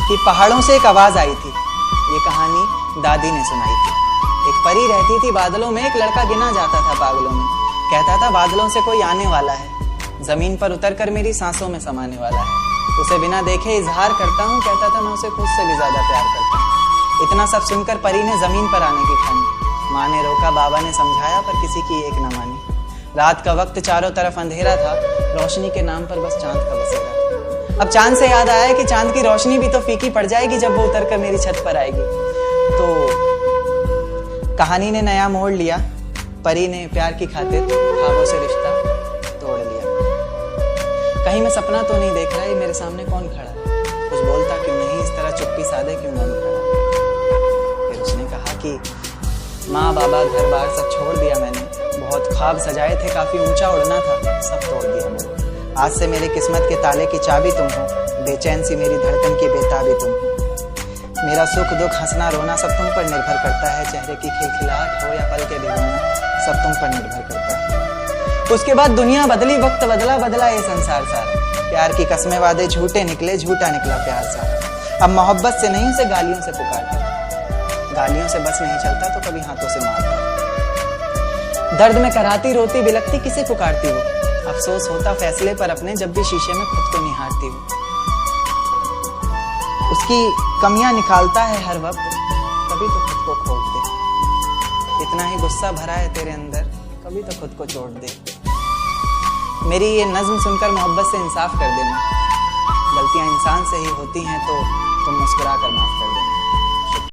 कि पहाड़ों से एक आवाज आई थी। ये कहानी दादी ने सुनाई थी। एक परी रहती थी बादलों में, एक लड़का गिना जाता था पागलों में। कहता था बादलों से कोई आने वाला है, जमीन पर उतरकर मेरी सांसों में समाने वाला है। उसे बिना देखे इजहार करता हूँ, कहता था मैं उसे खुद से भी ज्यादा प्यार करता हूँ। इतना सब सुनकर परी ने जमीन पर आने की ठानी। माँ ने रोका, बाबा ने समझाया, पर किसी की एक न मानी। रात का वक्त चारों तरफ अंधेरा था, रोशनी के नाम पर बस चांद का बसेरा था। अब चांद से याद आया कि चांद की रोशनी भी तो फीकी पड़ जाएगी जब वो उतरकर मेरी छत पर आएगी। तो कहानी ने नया मोड़ लिया। परी ने प्यार की खातिर ख्वाबों से रिश्ता तोड़ लिया। कहीं मैं सपना तो नहीं देख रहा, ये मेरे सामने कौन खड़ा है? कुछ बोलता क्यों नहीं, इस तरह चुप्पी साधे क्यों बंद खड़ा? फिर उसने कहा कि माँ बाबा घर बार सब छोड़ दिया मैंने, बहुत ख्वाब सजाए थे, काफी ऊंचा उड़ना था, सब तोड़ दिया मैंने। आज से मेरी किस्मत के ताले की चाबी तुम हो, बेचैन सी मेरी धड़कन की बेताबी तुम हो। मेरा सुख दुख हंसना रोना सब तुम पर निर्भर करता है, चेहरे की खिलखिलाहट हो या पल के भिगोना सब तुम पर निर्भर करता है। उसके बाद दुनिया बदली, वक्त बदला, बदला ये संसार सारा। प्यार की कस्में वादे झूठे निकले, झूठा निकला प्यार सारा। अब मोहब्बत से नहीं, उसे गालियों से पुकारता, गालियों से बस नहीं चलता तो कभी हाथों से मारता। दर्द में कराती रोती बिलखती किसे पुकारती वो, अफसोस होता फैसले पर अपने जब भी शीशे में खुद को निहारती वो। उसकी कमियां निकालता है हर वक्त, कभी तो खुद को खोट दे। इतना ही गुस्सा भरा है तेरे अंदर, कभी तो खुद को चोट दे। मेरी ये नज्म सुनकर मोहब्बत से इंसाफ कर देना। गलतियां इंसान से ही होती हैं तो तुम मुस्कुरा कर माफ कर देना।